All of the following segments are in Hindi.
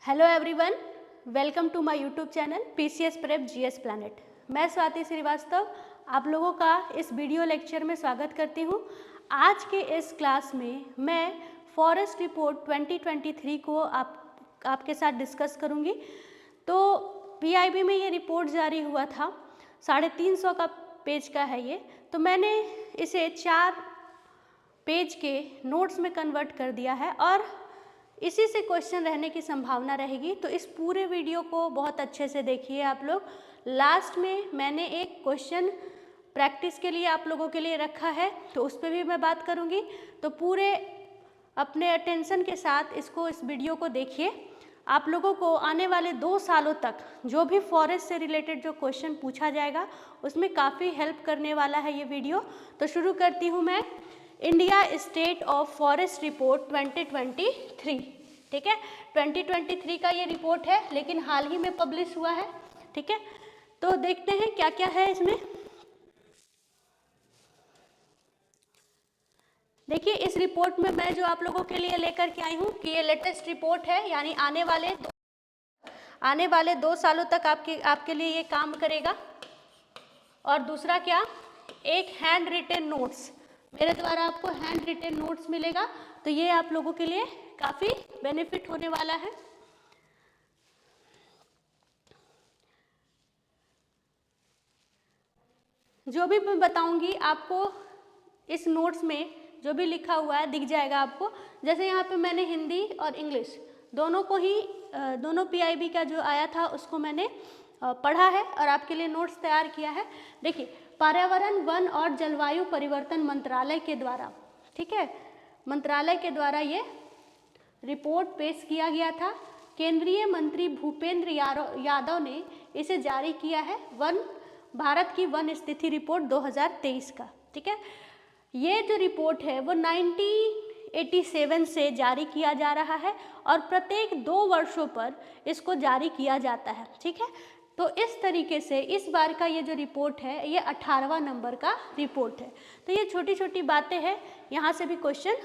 Hello everyone, welcome to my YouTube channel PCS prep GS planet. मैं स्वाति श्रीवास्तव आप लोगों का इस वीडियो लेक्चर में स्वागत करती हूँ। आज के इस क्लास में मैं फॉरेस्ट रिपोर्ट 2023 को आपके साथ डिस्कस करूँगी। तो पीआईबी में ये रिपोर्ट जारी हुआ था, 350 का पेज का है ये। तो मैंने इसे 4 पेज के नोट्स में कन्वर्ट कर दिया है और इसी से क्वेश्चन रहने की संभावना रहेगी। तो इस पूरे वीडियो को बहुत अच्छे से देखिए आप लोग। लास्ट में मैंने एक क्वेश्चन प्रैक्टिस के लिए आप लोगों के लिए रखा है, तो उस पर भी मैं बात करूंगी। तो पूरे अपने अटेंशन के साथ इस वीडियो को देखिए। आप लोगों को आने वाले 2 सालों तक जो भी फॉरेस्ट से रिलेटेड जो क्वेश्चन पूछा जाएगा उसमें काफ़ी हेल्प करने वाला है ये वीडियो। तो शुरू करती हूँ मैं। India state of forest report 2023, ठीक है। 2023 का ये रिपोर्ट है, लेकिन हाल ही में पब्लिश हुआ है, ठीक है। तो देखते हैं क्या क्या है इसमें। देखिए, इस रिपोर्ट में मैं जो आप लोगों के लिए लेकर के आई हूँ कि ये लेटेस्ट रिपोर्ट है, यानी आने वाले 2 सालों तक आपके लिए ये काम करेगा। और दूसरा क्या, एक हैंड रिटेन नोट्स, मेरे द्वारा आपको हैंड रिटेन नोट्स मिलेगा। तो ये आप लोगों के लिए काफ़ी बेनिफिट होने वाला है। जो भी मैं बताऊंगी आपको इस नोट्स में जो भी लिखा हुआ है दिख जाएगा आपको। जैसे यहाँ पे मैंने हिंदी और इंग्लिश दोनों पीआईबी का जो आया था उसको मैंने पढ़ा है और आपके लिए नोट्स तैयार किया है। देखिए, पर्यावरण, वन और जलवायु परिवर्तन मंत्रालय के द्वारा, ठीक है, मंत्रालय के द्वारा ये रिपोर्ट पेश किया गया था। केंद्रीय मंत्री भूपेंद्र यादव ने इसे जारी किया है, भारत की वन स्थिति रिपोर्ट 2023 का, ठीक है। ये जो रिपोर्ट है वो 1987 से जारी किया जा रहा है और प्रत्येक 2 वर्षों पर इसको जारी किया जाता है, ठीक है। तो इस तरीके से इस बार का ये जो रिपोर्ट है ये 18वां नंबर का रिपोर्ट है। तो ये छोटी छोटी बातें हैं, यहाँ से भी क्वेश्चन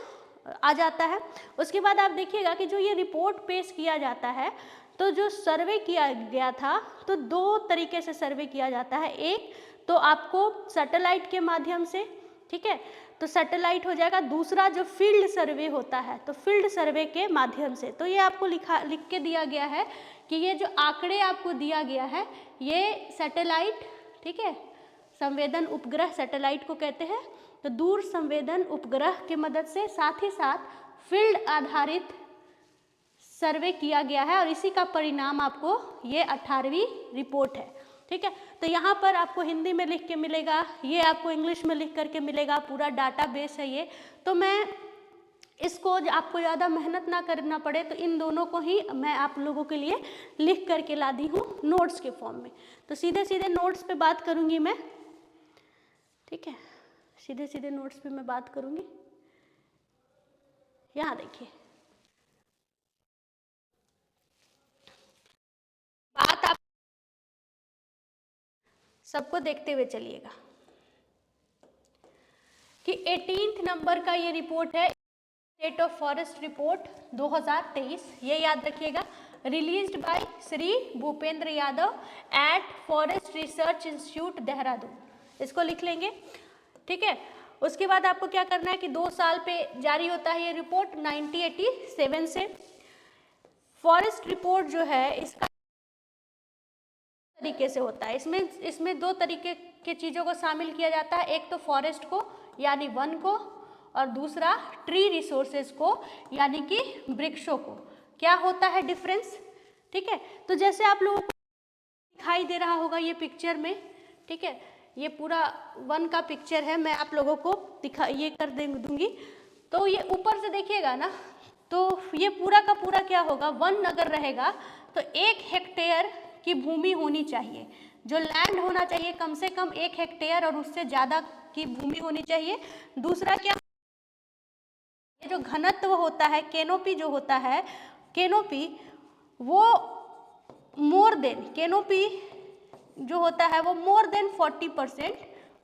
आ जाता है। उसके बाद आप देखिएगा कि जो ये रिपोर्ट पेश किया जाता है, तो जो सर्वे किया गया था, तो 2 तरीके से सर्वे किया जाता है। एक तो आपको सैटेलाइट के माध्यम से, ठीक है, तो सैटेलाइट हो जाएगा। दूसरा जो फील्ड सर्वे होता है, तो फील्ड सर्वे के माध्यम से। तो ये आपको लिख के दिया गया है कि ये जो आंकड़े आपको दिया गया है ये सैटेलाइट, ठीक है, संवेदन उपग्रह सैटेलाइट को कहते हैं। तो दूर संवेदन उपग्रह की मदद से साथ ही साथ फील्ड आधारित सर्वे किया गया है और इसी का परिणाम आपको ये 18वीं रिपोर्ट है, ठीक है। तो यहाँ पर आपको हिंदी में लिख के मिलेगा, ये आपको इंग्लिश में लिख करके मिलेगा, पूरा डाटा बेस है ये। तो मैं इसको आपको ज़्यादा मेहनत ना करना पड़े, तो इन दोनों को ही मैं आप लोगों के लिए लिख करके ला दी हूँ नोट्स के फॉर्म में। तो सीधे सीधे नोट्स पे बात करूँगी मैं, ठीक है, सीधे सीधे नोट्स पे मैं बात करूँगी। यहाँ देखिए, बात आप सबको देखते हुए चलिएगा कि 18 नंबर का ये रिपोर्ट है, स्टेट ऑफ फॉरेस्ट रिपोर्ट 2023। ये याद रखिएगा, released by Shri Bhupender Yadav at forest research institute Dehradun. इसको लिख लेंगे, ठीक है। उसके बाद आपको क्या करना है कि 2 साल पे जारी होता है ये रिपोर्ट 1987 से। फॉरेस्ट रिपोर्ट जो है इसका तरीके से होता है, इसमें 2 तरीके के चीज़ों को शामिल किया जाता है। एक तो फॉरेस्ट को यानी वन को, और दूसरा ट्री रिसोर्सेज को यानी कि वृक्षों को। क्या होता है डिफरेंस, ठीक है। तो जैसे आप लोगों को दिखाई दे रहा होगा ये पिक्चर में, ठीक है, ये पूरा वन का पिक्चर है, मैं आप लोगों को ये कर दूंगी। तो ये ऊपर से देखिएगा ना, तो ये पूरा का पूरा क्या होगा, वन अगर रहेगा तो 1 हेक्टेयर की भूमि होनी चाहिए, जो लैंड होना चाहिए कम से कम 1 हेक्टेयर और उससे ज़्यादा की भूमि होनी चाहिए। दूसरा क्या, ये जो घनत्व होता है, केनोपी जो होता है, केनोपी वो केनोपी जो होता है वो मोर देन 40%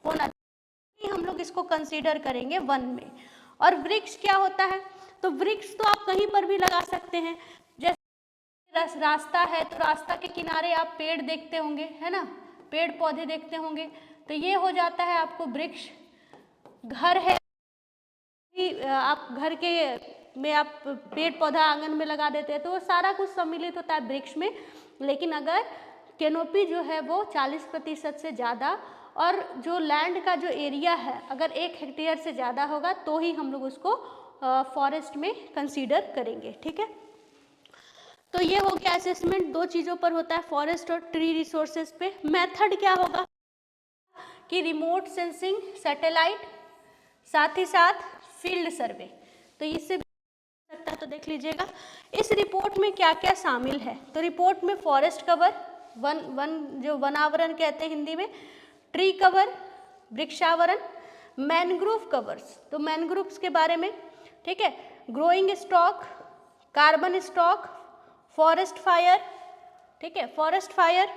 होना चाहिए, हम लोग इसको कंसीडर करेंगे वन में। और वृक्ष क्या होता है, तो वृक्ष तो आप कहीं पर भी लगा सकते हैं, जैसे रास्ता है तो रास्ता के किनारे आप पेड़ देखते होंगे, है ना, पेड़ पौधे देखते होंगे, तो ये हो जाता है आपको वृक्ष। घर है, आप घर के में आप पेड़ पौधा आंगन में लगा देते हैं तो वो सारा कुछ सम्मिलित होता है वृक्ष में। लेकिन अगर कैनोपी जो है वो 40% से ज़्यादा और जो लैंड का जो एरिया है अगर 1 हेक्टेयर से ज़्यादा होगा तो ही हम लोग उसको फॉरेस्ट में कंसीडर करेंगे। ठीक है, तो ये हो गया असेसमेंट, 2 चीज़ों पर होता है, फॉरेस्ट और ट्री रिसोर्सेज पे। मेथड क्या होगा कि रिमोट सेंसिंग, सैटेलाइट, साथ ही साथ फील्ड सर्वे। तो इससे सकता है तो देख लीजिएगा इस रिपोर्ट में क्या क्या शामिल है। तो रिपोर्ट में फॉरेस्ट कवर, जो वनावरण कहते हैं हिंदी में, ट्री कवर, वृक्षावरण, मैनग्रोव कवर्स, तो मैनग्रोव्स के बारे में, ठीक है, growing stock, carbon stock, forest fire, ठीक है, फॉरेस्ट फायर,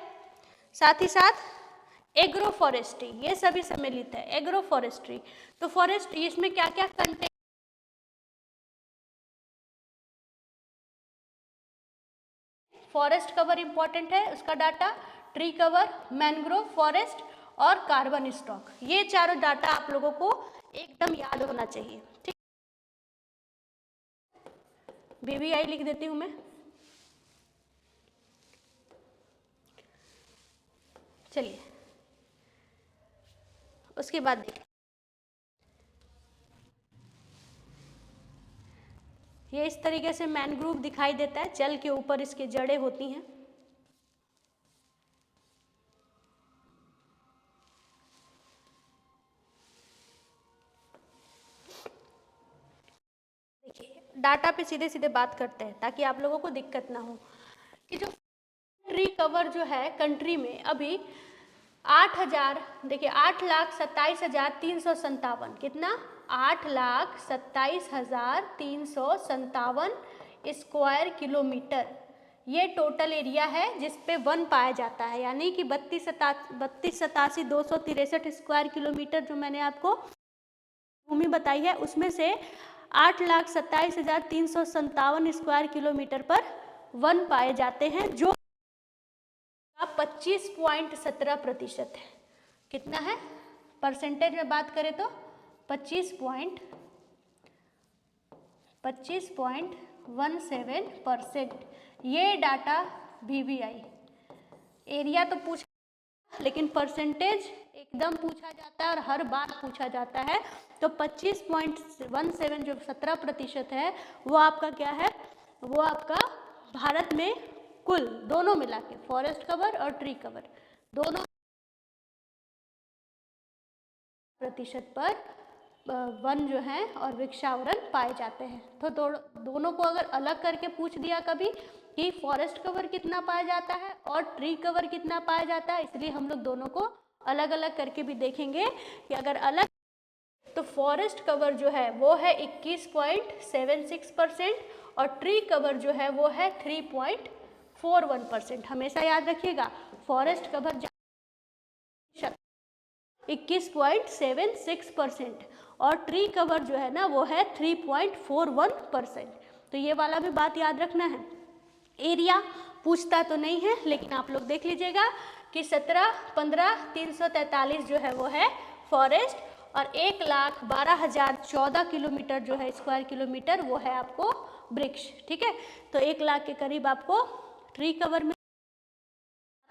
साथ ही साथ एग्रो फॉरेस्ट्री, ये सभी सम्मिलित है। एग्रो फॉरेस्ट्री तो फॉरेस्ट इसमें क्या क्या कंटेंट, फॉरेस्ट कवर इंपॉर्टेंट है उसका data, tree cover, mangrove, forest और कार्बन स्टॉक, ये चारों डाटा आप लोगों को एकदम याद होना चाहिए। ठीक, BBI लिख देती हूँ मैं। चलिए उसके बाद देखिए, ये इस तरीके से मैनग्रोव दिखाई देता है, जल के ऊपर इसकी जड़ें होती हैं। देखिए डाटा पे सीधे सीधे बात करते हैं ताकि आप लोगों को दिक्कत ना हो कि जो ट्री कवर जो है कंट्री में अभी 8,000, देखिए 8,27,357, कितना, 8,27,357 स्क्वायर किलोमीटर, ये टोटल एरिया है जिस पे वन पाया जाता है। यानी कि 32,87,263 स्क्वायर किलोमीटर जो मैंने आपको भूमि बताई है उसमें से 8,27,357 स्क्वायर किलोमीटर पर वन पाए जाते हैं, जो 25.17% है। कितना है परसेंटेज में बात करें तो 25.17%। ये डाटा BBI एरिया तो पूछा लेकिन परसेंटेज एकदम पूछा जाता है और हर बार पूछा जाता है। तो 25.17 जो 17% है वो आपका क्या है, वो आपका भारत में कुल दोनों मिला के फॉरेस्ट कवर और ट्री कवर दोनों % पर वन जो है और वृक्षावरण पाए जाते हैं। तो दोनों को अगर अलग करके पूछ दिया कभी कि फॉरेस्ट कवर कितना पाया जाता है और ट्री कवर कितना पाया जाता है, इसलिए हम लोग दोनों को अलग अलग करके भी देखेंगे कि अगर अलग तो फॉरेस्ट कवर जो है वो है 21.76% और ट्री कवर जो है वो है 3.41%। हमेशा याद रखिएगा फॉरेस्ट कवर 21.76% और ट्री कवर जो है ना वो है 3.41%। तो ये वाला भी बात याद रखना है। एरिया पूछता तो नहीं है लेकिन आप लोग देख लीजिएगा कि 17,15,343 जो है वो है फॉरेस्ट और 1,12,014 किलोमीटर जो है स्क्वायर किलोमीटर वो है आपको वृक्ष। ठीक है, तो 1 लाख के करीब आपको ट्री कवर में,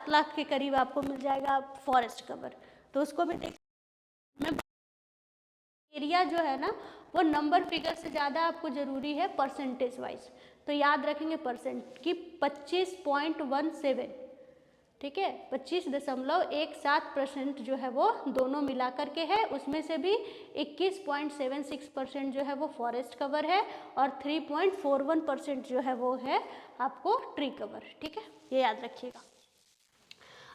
7 लाख के करीब आपको मिल जाएगा फॉरेस्ट कवर। तो उसको भी देख, एरिया जो है ना वो नंबर फिगर से ज़्यादा आपको ज़रूरी है परसेंटेज वाइज। तो याद रखेंगे परसेंट की 25.17, ठीक है, 25.17% जो है वो दोनों मिला करके है। उसमें से भी 21.76% जो है वो फॉरेस्ट कवर है और 3.41% जो है वो है आपको ट्री कवर। ठीक है, ये याद रखिएगा।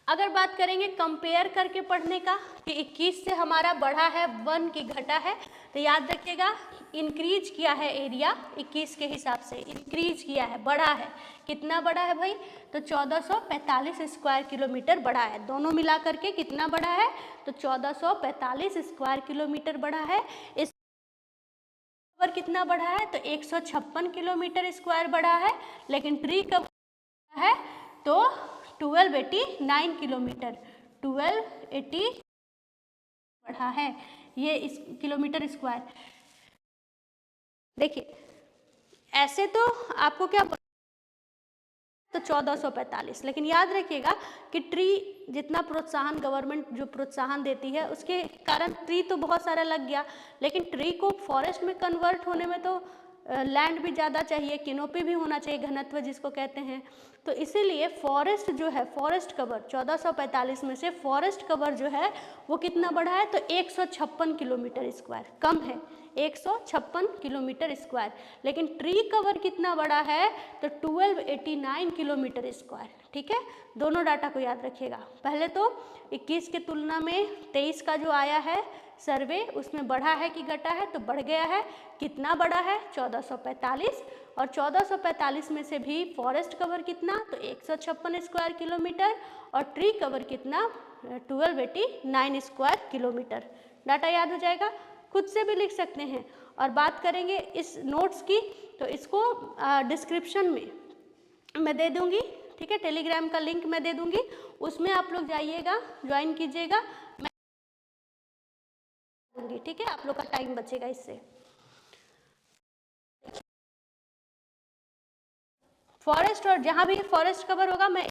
अगर बात करेंगे कंपेयर करके पढ़ने का कि 21 से हमारा बढ़ा है 1 की घटा है, तो याद रखिएगा इंक्रीज किया है एरिया 21 के हिसाब से, इंक्रीज किया है, बढ़ा है। कितना बढ़ा है भाई, तो 1445 स्क्वायर किलोमीटर बढ़ा है। दोनों मिला करके कितना बढ़ा है, तो 1445 स्क्वायर किलोमीटर बढ़ा है। इस पर कितना बढ़ा है, तो 156 किलोमीटर स्क्वायर बढ़ा है। लेकिन ट्री कवर है तो 1289 किलोमीटर, 1280 बढ़ा है ये इस किलोमीटर स्क्वायर। देखिए ऐसे तो आपको क्या तो 1445, लेकिन याद रखिएगा कि ट्री जितना प्रोत्साहन गवर्नमेंट जो प्रोत्साहन देती है उसके कारण ट्री तो बहुत सारा लग गया, लेकिन ट्री को फॉरेस्ट में कन्वर्ट होने में तो लैंड भी ज़्यादा चाहिए, किनोपी भी होना चाहिए, घनत्व जिसको कहते हैं। तो इसीलिए फॉरेस्ट जो है, फॉरेस्ट कवर 1445 में से फॉरेस्ट कवर जो है वो कितना बढ़ा है तो 156 किलोमीटर स्क्वायर, कम है 156 किलोमीटर स्क्वायर। लेकिन ट्री कवर कितना बड़ा है तो 1289 किलोमीटर स्क्वायर। ठीक है, दोनों डाटा को याद रखिएगा। पहले तो 21 के तुलना में 23 का जो आया है सर्वे उसमें बढ़ा है कि घटा है, तो बढ़ गया है। कितना बढ़ा है 1445, और 1445 में से भी फॉरेस्ट कवर कितना तो 156 स्क्वायर किलोमीटर, और ट्री कवर कितना 1289 स्क्वायर किलोमीटर। डाटा याद हो जाएगा, खुद से भी लिख सकते हैं। और बात करेंगे इस नोट्स की तो इसको डिस्क्रिप्शन में मैं दे दूंगी, ठीक है, टेलीग्राम का लिंक मैं दे दूंगी, उसमें आप लोग जाइएगा, ज्वाइन कीजिएगा, मैं दूंगी। ठीक है, आप लोग का टाइम बचेगा इससे। फॉरेस्ट और जहां भी फॉरेस्ट कवर होगा मैं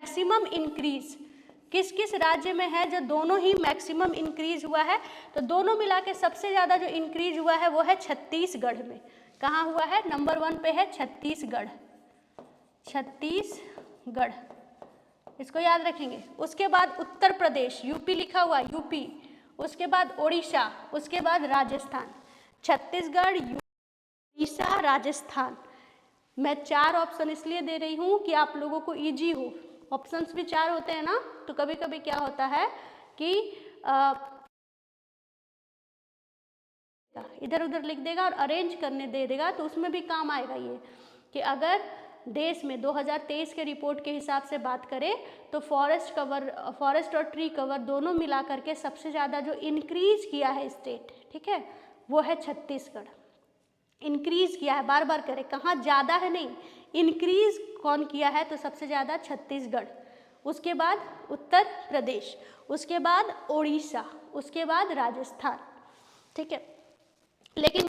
मैक्सिमम इंक्रीज किस किस राज्य में है जो दोनों ही मैक्सिमम इंक्रीज हुआ है, तो दोनों मिला के सबसे ज़्यादा जो इंक्रीज हुआ है वो है छत्तीसगढ़ में। कहाँ हुआ है, नंबर 1 पे है छत्तीसगढ़, छत्तीसगढ़, इसको याद रखेंगे। उसके बाद उत्तर प्रदेश, यूपी लिखा हुआ यूपी, उसके बाद ओडिशा, उसके बाद राजस्थान। छत्तीसगढ़, उड़ीसा, राजस्थान। मैं 4 ऑप्शन इसलिए दे रही हूँ कि आप लोगों को इजी हो। ऑप्शंस भी 4 होते हैं ना, तो कभी कभी क्या होता है कि इधर उधर लिख देगा और अरेंज करने दे देगा, तो उसमें भी काम आएगा ये कि अगर देश में 2023 के रिपोर्ट के हिसाब से बात करें तो फॉरेस्ट और ट्री कवर दोनों मिला करके सबसे ज़्यादा जो इंक्रीज किया है स्टेट, ठीक है, वो है छत्तीसगढ़। इंक्रीज किया है, बार बार करें, कहाँ ज़्यादा है नहीं, इंक्रीज कौन किया है तो सबसे ज़्यादा छत्तीसगढ़, उसके बाद उत्तर प्रदेश, उसके बाद ओडिशा, उसके बाद राजस्थान। ठीक है, लेकिन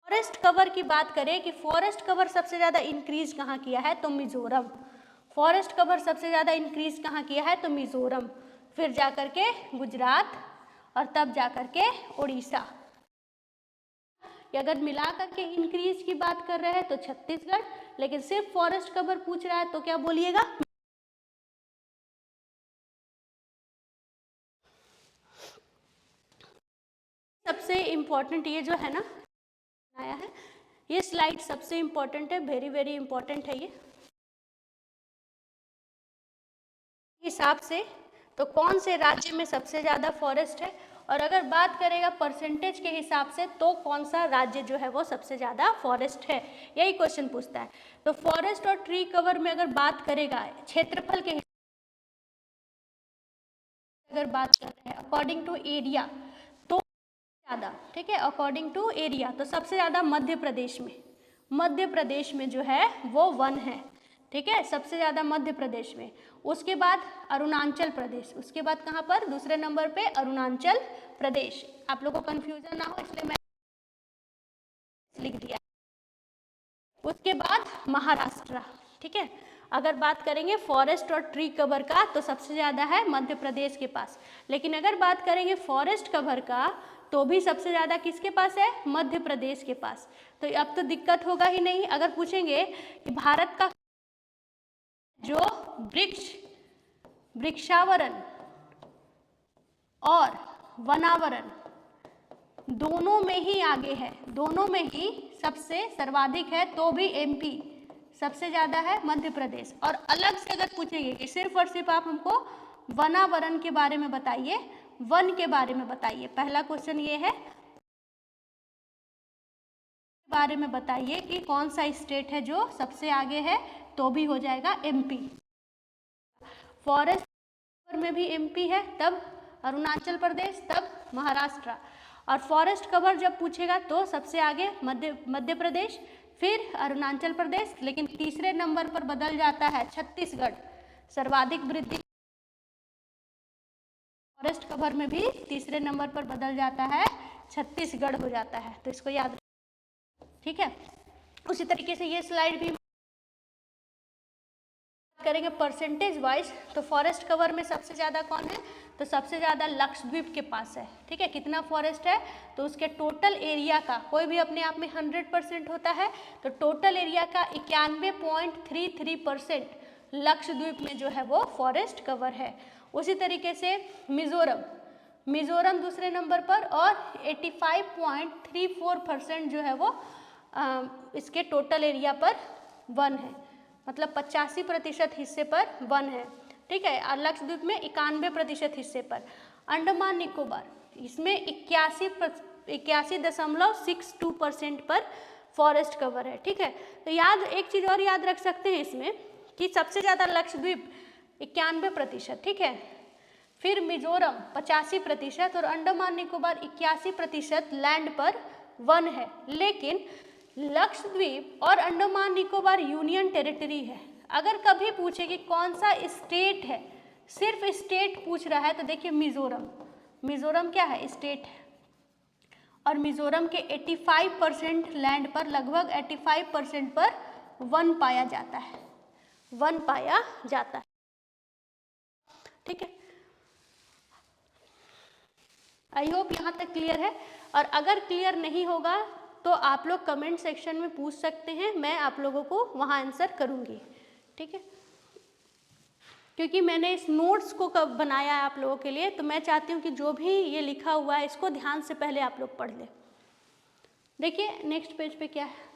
फॉरेस्ट कवर की बात करें कि फॉरेस्ट कवर सबसे ज़्यादा इंक्रीज कहाँ किया है तो मिजोरम। फॉरेस्ट कवर सबसे ज़्यादा इंक्रीज कहाँ किया है तो मिजोरम, फिर जाकर के गुजरात, और तब जाकर के उड़ीसा। अगर मिला करके इंक्रीज की बात कर रहे हैं तो छत्तीसगढ़, लेकिन सिर्फ फॉरेस्ट कवर पूछ रहा है तो क्या बोलिएगा, सबसे इम्पोर्टेंट ये जो है ना आया है, ये स्लाइड सबसे इम्पोर्टेंट है, वेरी वेरी इम्पोर्टेंट है ये हिसाब से। तो कौन से राज्य में सबसे ज़्यादा फॉरेस्ट है, और अगर बात करेगा परसेंटेज के हिसाब से तो कौन सा राज्य जो है वो सबसे ज़्यादा फॉरेस्ट है, यही क्वेश्चन पूछता है। तो फॉरेस्ट और ट्री कवर में अगर बात करेगा क्षेत्रफल के अगर बात कर रहे हैं अकॉर्डिंग टू एरिया तो ज़्यादा, ठीक है, अकॉर्डिंग टू एरिया तो सबसे ज़्यादा मध्य प्रदेश में, मध्य प्रदेश में जो है वो 1 है, ठीक है, सबसे ज़्यादा मध्य प्रदेश में। उसके बाद अरुणाचल प्रदेश, उसके बाद कहाँ पर दूसरे नंबर पे अरुणाचल प्रदेश। आप लोगों को कन्फ्यूजन ना हो इसलिए मैं लिख दिया। उसके बाद महाराष्ट्र, ठीक है। अगर बात करेंगे फॉरेस्ट और ट्री कवर का तो सबसे ज़्यादा है मध्य प्रदेश के पास, लेकिन अगर बात करेंगे फॉरेस्ट कवर का तो भी सबसे ज़्यादा किसके पास है, मध्य प्रदेश के पास। तो अब तो दिक्कत होगा ही नहीं। अगर पूछेंगे कि भारत का जो वृक्षावरण और वनावरण दोनों में ही आगे है, दोनों में ही सबसे सर्वाधिक है, तो भी एमपी सबसे ज़्यादा है मध्य प्रदेश। और अलग से अगर पूछेंगे कि सिर्फ और सिर्फ आप हमको वनावरण के बारे में बताइए, वन के बारे में बताइए, पहला क्वेश्चन ये है, बारे में बताइए कि कौन सा स्टेट है जो सबसे आगे है, तो भी हो जाएगा एमपी। फॉरेस्ट में भी एमपी है, तब अरुणाचल प्रदेश, तब महाराष्ट्र। और फॉरेस्ट कवर जब पूछेगा तो सबसे आगे मध्य प्रदेश, फिर अरुणाचल प्रदेश, लेकिन तीसरे नंबर पर बदल जाता है छत्तीसगढ़। सर्वाधिक वृद्धि फॉरेस्ट कवर में भी तीसरे नंबर पर बदल जाता है, छत्तीसगढ़ हो जाता है, तो इसको याद रखना, ठीक है। उसी तरीके से ये स्लाइड भी करेंगे परसेंटेज वाइज। तो फॉरेस्ट कवर में सबसे ज़्यादा कौन है, तो सबसे ज़्यादा लक्षद्वीप के पास है, ठीक है। कितना फॉरेस्ट है, तो उसके टोटल एरिया का, कोई भी अपने आप में 100% होता है, तो टोटल एरिया का 91.33% लक्षद्वीप में जो है वो फॉरेस्ट कवर है। उसी तरीके से मिजोरम दूसरे नंबर पर और 85.34% जो है वो इसके टोटल एरिया पर वन है, मतलब 85% हिस्से पर वन है, ठीक है। और लक्षद्वीप में 91% हिस्से पर। अंडमान निकोबार इसमें 81.62% पर फॉरेस्ट कवर है, ठीक है। तो एक चीज़ और याद रख सकते हैं इसमें कि सबसे ज़्यादा लक्षद्वीप 91%, ठीक है, फिर मिजोरम 85% और अंडमान निकोबार 81% लैंड पर वन है। लेकिन लक्षद्वीप और अंडमान निकोबार यूनियन टेरिटरी है। अगर कभी पूछे कि कौन सा स्टेट है, सिर्फ स्टेट पूछ रहा है, तो देखिए मिजोरम क्या है, स्टेट है। और मिजोरम के 85% लैंड पर, लगभग 85% पर वन पाया जाता है, ठीक है। आई होप यहाँ तक क्लियर है। और अगर क्लियर नहीं होगा तो आप लोग कमेंट सेक्शन में पूछ सकते हैं, मैं आप लोगों को वहाँ आंसर करूँगी, ठीक है। क्योंकि मैंने इस नोट्स को कब बनाया है आप लोगों के लिए, तो मैं चाहती हूँ कि जो भी ये लिखा हुआ है इसको ध्यान से पहले आप लोग पढ़ लें। देखिए नेक्स्ट पेज पे क्या है,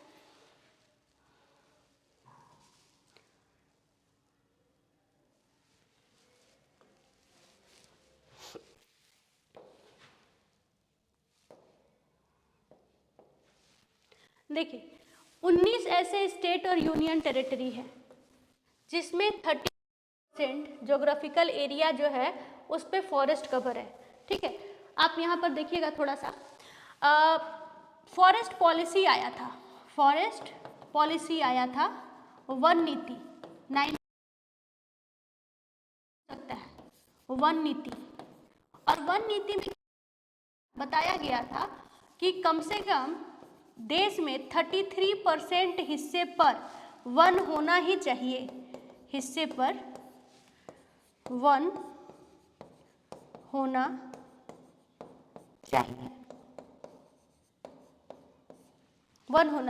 देखिए 19 ऐसे स्टेट और यूनियन टेरिटरी है जिसमें 30% ज्योग्राफिकल एरिया जो है उस पर फॉरेस्ट कवर है, ठीक है। आप यहाँ पर देखिएगा थोड़ा सा, फॉरेस्ट पॉलिसी आया था, वन नीति 9 सकता है, वन नीति। और वन नीति में बताया गया था कि कम से कम देश में 33% हिस्से पर वन होना ही चाहिए, हिस्से पर वन होना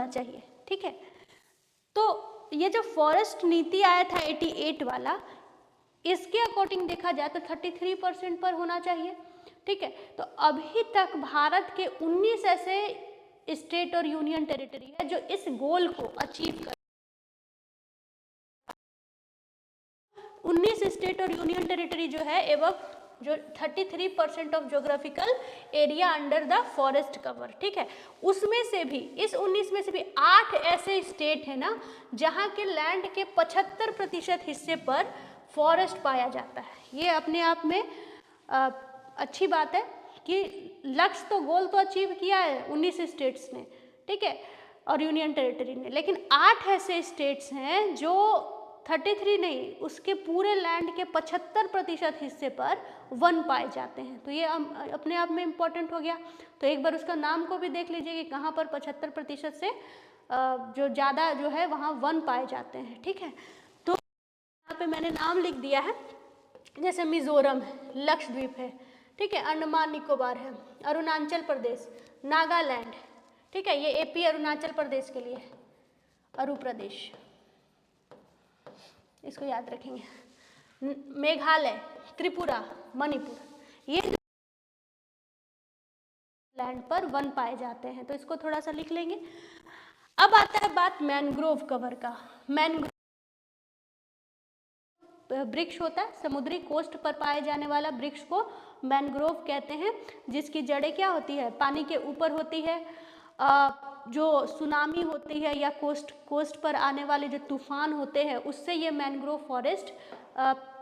चाहिए, ठीक है। तो ये जो फॉरेस्ट नीति आया था 88 वाला, इसके अकॉर्डिंग देखा जाए तो 33% पर होना चाहिए, ठीक है। तो अभी तक भारत के 19 ऐसे स्टेट और यूनियन टेरिटरी है जो इस गोल को अचीव कर, 19 स्टेट और यूनियन टेरिटरी जो है एवं जो 33% of geographical area under the forest cover, ठीक है। उसमें से भी, इस 19 में से भी 8 ऐसे स्टेट है ना जहाँ के लैंड के 75% हिस्से पर फॉरेस्ट पाया जाता है। ये अपने आप में अच्छी बात है कि लक्ष्य तो, गोल तो अचीव किया है 19 स्टेट्स ने, ठीक है, और यूनियन टेरिटरी ने, लेकिन 8 ऐसे स्टेट्स हैं जो 33 नहीं, उसके पूरे लैंड के 75% हिस्से पर वन पाए जाते हैं। तो ये अपने आप में इम्पोर्टेंट हो गया। तो एक बार उसका नाम को भी देख लीजिए कि कहाँ पर 75% से जो ज़्यादा जो है वहाँ वन पाए जाते हैं, ठीक है। तो यहाँ पे मैंने नाम लिख दिया है, जैसे मिजोरम है, लक्षद्वीप है, ठीक है, अंडमान निकोबार है, अरुणाचल प्रदेश, नागालैंड, ठीक है, ये एपी अरुणाचल प्रदेश के लिए, अरु प्रदेश, इसको याद रखेंगे, मेघालय, त्रिपुरा, मणिपुर, ये लैंड पर वन पाए जाते हैं, तो इसको थोड़ा सा लिख लेंगे। अब आता है बात मैनग्रोव कवर का। मैनग्रोव वृक्ष होता है, समुद्री कोस्ट पर पाए जाने वाला वृक्ष को मैनग्रोव कहते हैं, जिसकी जड़ें क्या होती है, पानी के ऊपर होती है। जो सुनामी होती है या कोस्ट पर आने वाले जो तूफान होते हैं, उससे ये मैनग्रोव फॉरेस्ट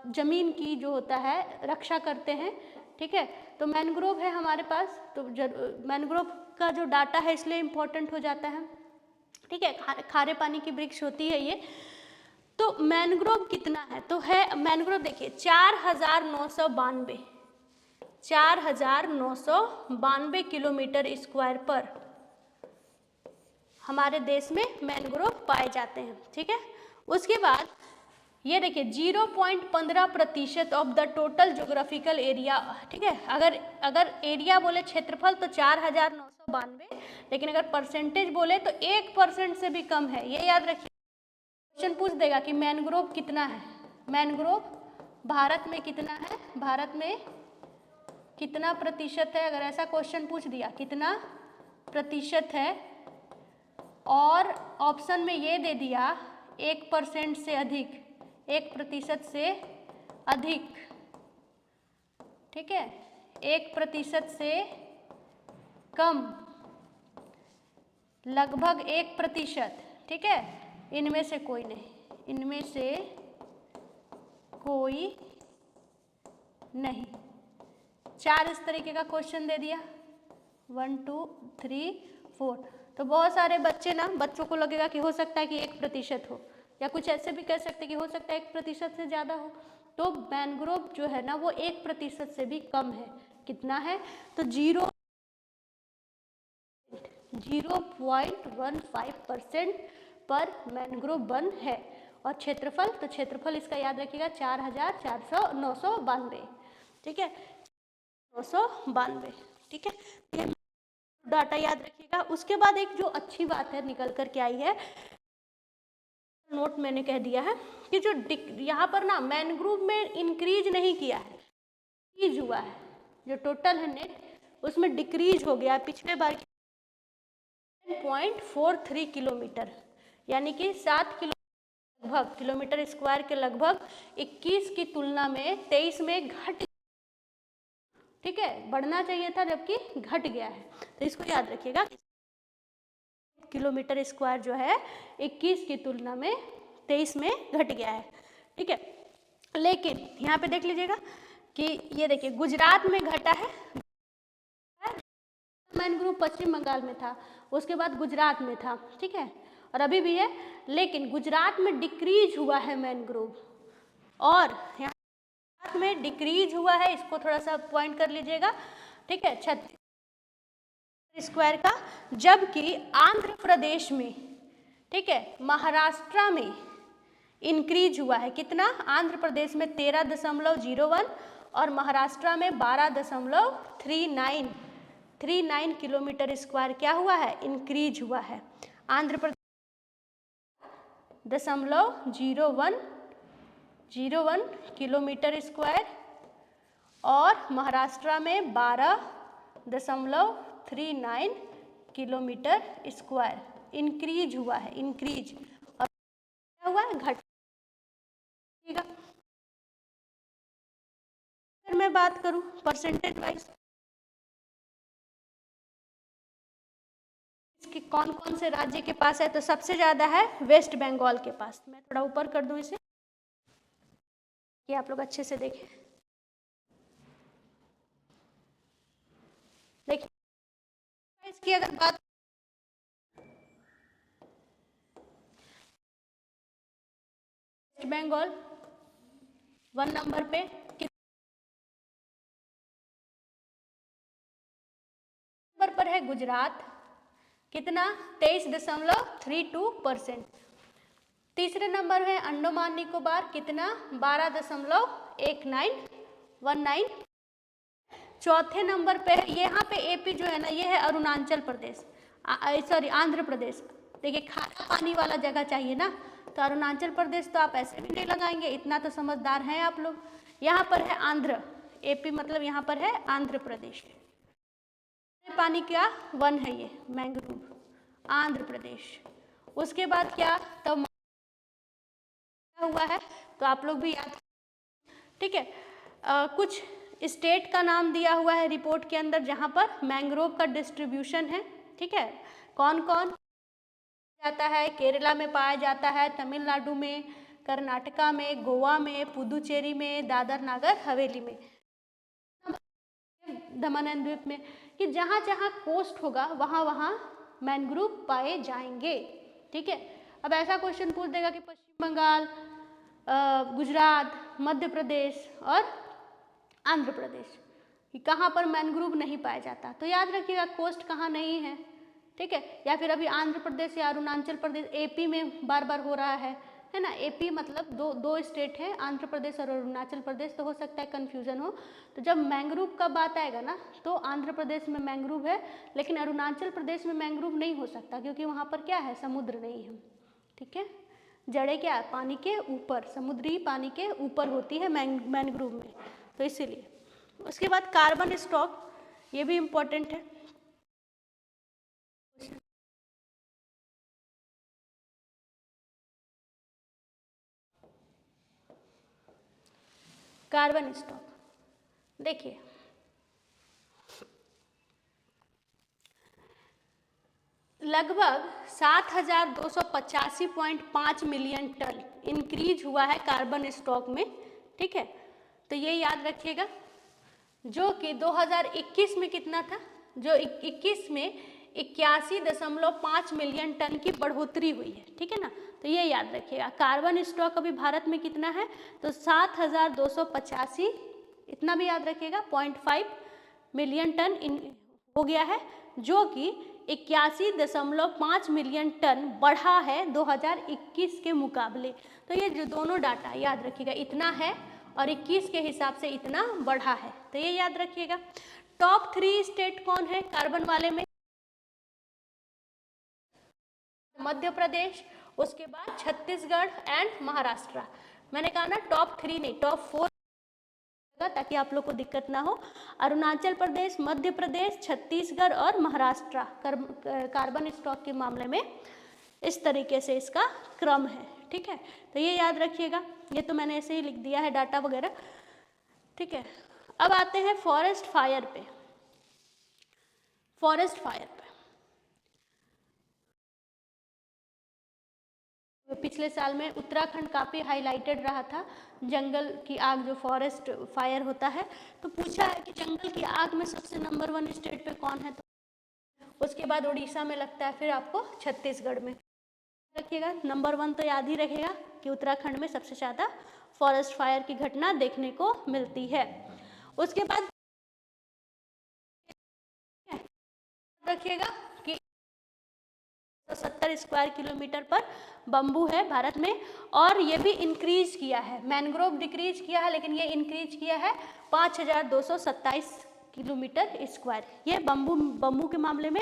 जमीन की जो होता है रक्षा करते हैं, ठीक है। तो मैनग्रोव है हमारे पास, तो मैनग्रोव का जो डाटा है इसलिए इम्पोर्टेंट हो जाता है, ठीक है। खारे पानी की वृक्ष होती है ये। तो मैनग्रोव कितना है, तो है मैनग्रोव देखिए 4,992 किलोमीटर स्क्वायर पर हमारे देश में मैनग्रोव पाए जाते हैं, ठीक है। उसके बाद ये देखिए 0.15% of the total geographical area, ठीक है। अगर एरिया बोले क्षेत्रफल तो 4,992, लेकिन अगर परसेंटेज बोले तो 1% से भी कम है, ये याद रखिए। क्वेश्चन पूछ देगा कि मैनग्रोव कितना है, मैनग्रोव भारत में कितना है, भारत में कितना प्रतिशत है, अगर ऐसा क्वेश्चन पूछ दिया कितना प्रतिशत है, और ऑप्शन में ये दे दिया 1% से अधिक, 1% से अधिक, ठीक है, 1% से कम, लगभग 1%, ठीक है, इनमें से कोई नहीं, इनमें से कोई नहीं। 4 इस तरीके का क्वेश्चन दे दिया, 1 2 3 4। तो बहुत सारे बच्चों को लगेगा कि हो सकता है कि 1% हो, या कुछ ऐसे भी कह सकते हैं कि हो सकता है 1% से ज़्यादा हो। तो मैनग्रोव जो है ना वो 1% से भी कम है। कितना है, तो 0.15% पर मैनग्रोव वन है। और क्षेत्रफल, तो क्षेत्रफल इसका याद रखिएगा 4,992, ठीक है, 992, ठीक है। ये डाटा याद रखिएगा। उसके बाद एक जो अच्छी बात है निकल कर के आई है, नोट मैंने कह दिया है कि जो यहाँ पर ना मैनग्रोव में इंक्रीज नहीं किया है, डिक्रीज हुआ है, जो टोटल है नेट उसमें डिक्रीज हो गया पिछले बार 10.43 किलोमीटर, यानी कि 7 किलोमीटर स्क्वायर के लगभग 21 की तुलना में 23 में घट, ठीक है, बढ़ना चाहिए था जबकि घट गया है। तो इसको याद रखिएगा, किलोमीटर स्क्वायर जो है 21 की तुलना में 23 में घट गया है, ठीक है। लेकिन यहाँ पे देख लीजिएगा कि ये देखिए गुजरात में घटा है, मैनग्रोव पश्चिम बंगाल में था, उसके बाद गुजरात में था, ठीक है, और अभी भी है, लेकिन गुजरात में डिक्रीज हुआ है मैनग्रोव, और यहाँ में डिक्रीज हुआ है, इसको थोड़ा सा पॉइंट कर लीजिएगा, ठीक है, 36 स्क्वायर का। जबकि आंध्र प्रदेश में, ठीक है, महाराष्ट्र में इंक्रीज हुआ है, कितना, आंध्र प्रदेश में 13.01 और महाराष्ट्र में 12.39 किलोमीटर स्क्वायर क्या हुआ है, इंक्रीज हुआ है। आंध्र प्रदेश 0.01 किलोमीटर स्क्वायर और महाराष्ट्र में 12.39 किलोमीटर स्क्वायर इंक्रीज हुआ है, इंक्रीज, और क्या हुआ है, घट। अगर मैं बात करूं परसेंटेज वाइज कि कौन कौन से राज्य के पास है, तो सबसे ज्यादा है वेस्ट बंगाल के पास। मैं थोड़ा ऊपर कर दूं इसे कि आप लोग अच्छे से देखें। देखिए इसकी अगर बात वेस्ट बंगाल 1 नंबर पे, नंबर पर है गुजरात, कितना, 23.32%। तीसरे नंबर है अंडमान निकोबार, कितना, 12.1919। चौथे नंबर पे है, यहाँ पे एपी जो है ना ये है अरुणाचल प्रदेश, सॉरी आंध्र प्रदेश। देखिए खारा पानी वाला जगह चाहिए ना, तो अरुणाचल प्रदेश तो आप ऐसे भी नहीं लगाएंगे, इतना तो समझदार हैं आप लोग। यहाँ पर है आंध्र, एपी मतलब यहाँ पर है आंध्र प्रदेश। पानी क्या वन है ये मैंग्रोव, आंध्र प्रदेश। उसके बाद क्या, तब हुआ है तो आप लोग भी याद, ठीक है। कुछ स्टेट का नाम दिया हुआ है रिपोर्ट के अंदर जहाँ पर मैंग्रोव का डिस्ट्रीब्यूशन है, ठीक है, कौन कौन जाता है, केरला में पाया जाता है, तमिलनाडु में, कर्नाटका में, गोवा में, पुदुचेरी में, दादर नागर हवेली में। दमन एंड द्वीप में, कि जहाँ जहाँ कोस्ट होगा वहाँ वहाँ मैनग्रोव पाए जाएंगे। ठीक है, अब ऐसा क्वेश्चन पूछ देगा कि पश्चिम बंगाल, गुजरात, मध्य प्रदेश और आंध्र प्रदेश कि कहाँ पर मैनग्रोव नहीं पाया जाता, तो याद रखिएगा कोस्ट कहाँ नहीं है। ठीक है, या फिर अभी आंध्र प्रदेश या अरुणाचल प्रदेश, एपी में बार बार हो रहा है ना, एपी मतलब दो स्टेट है, आंध्र प्रदेश और अरुणाचल प्रदेश, तो हो सकता है कन्फ्यूजन हो। तो जब मैंग्रोव का बात आएगा ना, तो आंध्र प्रदेश में मैंग्रोव है, लेकिन अरुणाचल प्रदेश में मैंग्रोव नहीं हो सकता, क्योंकि वहाँ पर क्या है, समुद्र नहीं है। ठीक है, जड़ें क्या है, पानी के ऊपर, समुद्री पानी के ऊपर होती है मैंग्रोव में, तो इसीलिए। उसके बाद कार्बन स्टॉक, ये भी इम्पोर्टेंट है। कार्बन स्टॉक देखिए, लगभग 7,285.5 मिलियन टन इंक्रीज हुआ है कार्बन स्टॉक में। ठीक है, तो ये याद रखिएगा, जो कि 2021 में कितना था, जो 21 में 81.5 मिलियन टन की बढ़ोतरी हुई है। ठीक है ना, तो ये याद रखिएगा। कार्बन स्टॉक अभी भारत में कितना है, तो 7,285, इतना भी याद रखिएगा, 0.5 मिलियन टन हो गया है, जो कि 81.5 मिलियन टन बढ़ा है 2021 के मुकाबले। तो ये जो दोनों डाटा याद रखिएगा, इतना है और 21 के हिसाब से इतना बढ़ा है, तो ये याद रखिएगा। टॉप 3 स्टेट कौन है कार्बन वाले में, मध्य प्रदेश, उसके बाद छत्तीसगढ़ एंड महाराष्ट्र। मैंने कहा ना टॉप 3 नहीं, टॉप 4, ताकि आप लोग को दिक्कत ना हो। अरुणाचल प्रदेश, मध्य प्रदेश, छत्तीसगढ़ और महाराष्ट्र कार्बन स्टॉक के मामले में इस तरीके से इसका क्रम है। ठीक है, तो ये याद रखिएगा, ये तो मैंने ऐसे ही लिख दिया है डाटा वगैरह। ठीक है, अब आते हैं फॉरेस्ट फायर पे। फॉरेस्ट फायर पे पिछले साल में उत्तराखंड काफ़ी हाईलाइटेड रहा था, जंगल की आग, जो फॉरेस्ट फायर होता है। तो पूछा है कि जंगल की आग में सबसे नंबर 1 स्टेट पे कौन है, तो उसके बाद उड़ीसा में लगता है, फिर आपको छत्तीसगढ़ में। रखिएगा नंबर 1 तो याद ही रखेगा कि उत्तराखंड में सबसे ज़्यादा फॉरेस्ट फायर की घटना देखने को मिलती है। उसके बाद रखिएगा कि 70 स्क्वायर किलोमीटर पर बम्बू है भारत में, और ये भी इंक्रीज किया है। मैनग्रोव डिक्रीज किया है, लेकिन ये इंक्रीज किया है 5,227 किलोमीटर स्क्वायर। ये बम्बू के मामले में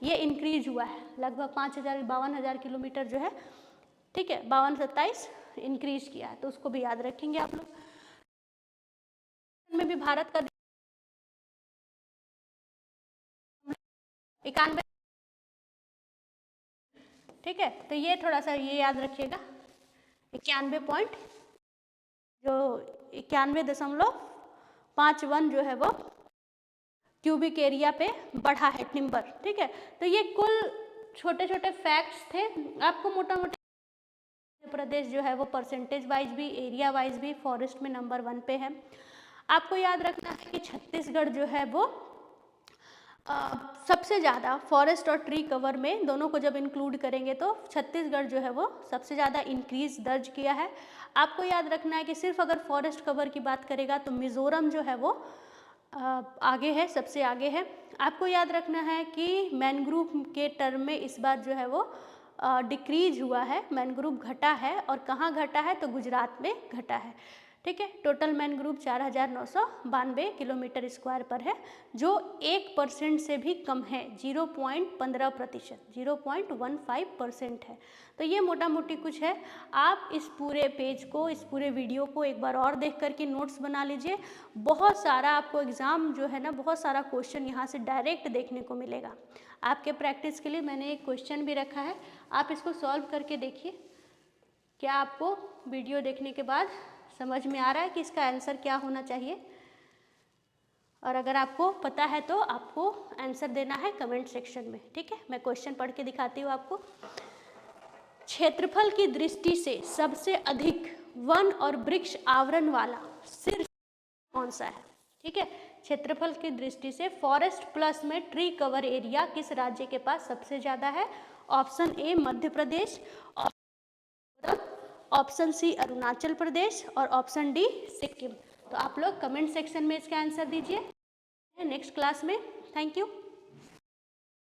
ये इंक्रीज हुआ है, लगभग 52,000 किलोमीटर जो है। ठीक है, 52-27 इंक्रीज किया है, तो उसको भी याद रखेंगे आप लोग। में भी भारत का 91। ठीक है, तो ये थोड़ा सा ये याद रखिएगा, 91.51 जो है वो क्यूबिक एरिया पे बढ़ा है टिम्बर। ठीक है, तो ये कुल छोटे छोटे फैक्ट्स थे आपको, मोटा मोटा। मध्य प्रदेश जो है वो परसेंटेज वाइज भी, एरिया वाइज भी फॉरेस्ट में नंबर 1 पे है। आपको याद रखना है कि छत्तीसगढ़ जो है वो सबसे ज़्यादा फॉरेस्ट और ट्री कवर में दोनों को जब इंक्लूड करेंगे तो छत्तीसगढ़ जो है वो सबसे ज़्यादा इंक्रीज दर्ज किया है। आपको याद रखना है कि सिर्फ अगर फॉरेस्ट कवर की बात करेगा तो मिज़ोरम जो है वो आगे है, सबसे आगे है। आपको याद रखना है कि मैनग्रोव के टर्म में इस बार जो है वो डिक्रीज हुआ है, मैनग्रोव घटा है, और कहाँ घटा है, तो गुजरात में घटा है। ठीक है, टोटल मैनग्रोव 4,992 किलोमीटर स्क्वायर पर है, जो 1% से भी कम है, 0.15%, 0.15% है। तो ये मोटा मोटी कुछ है। आप इस पूरे पेज को, इस पूरे वीडियो को एक बार और देख करके नोट्स बना लीजिए। बहुत सारा आपको एग्ज़ाम जो है ना, बहुत सारा क्वेश्चन यहाँ से डायरेक्ट देखने को मिलेगा। आपके प्रैक्टिस के लिए मैंने एक क्वेश्चन भी रखा है, आप इसको सॉल्व करके देखिए। क्या आपको वीडियो देखने के बाद समझ में आ रहा है कि इसका आंसर क्या होना चाहिए? और अगर आपको पता है तो आपको आंसर देना है कमेंट सेक्शन में। ठीक है, मैं क्वेश्चन पढ़ के दिखाती हूँ आपको। क्षेत्रफल की दृष्टि से सबसे अधिक वन और वृक्ष आवरण वाला शीर्ष कौन सा है? ठीक है, क्षेत्रफल की दृष्टि से फॉरेस्ट प्लस में ट्री कवर एरिया किस राज्य के पास सबसे ज़्यादा है? Option A Madhya Pradesh, option C Arunachal Pradesh और ऑप्शन डी सिक्किम। तो आप लोग कमेंट सेक्शन में इसका आंसर दीजिए नेक्स्ट क्लास में। Thank you.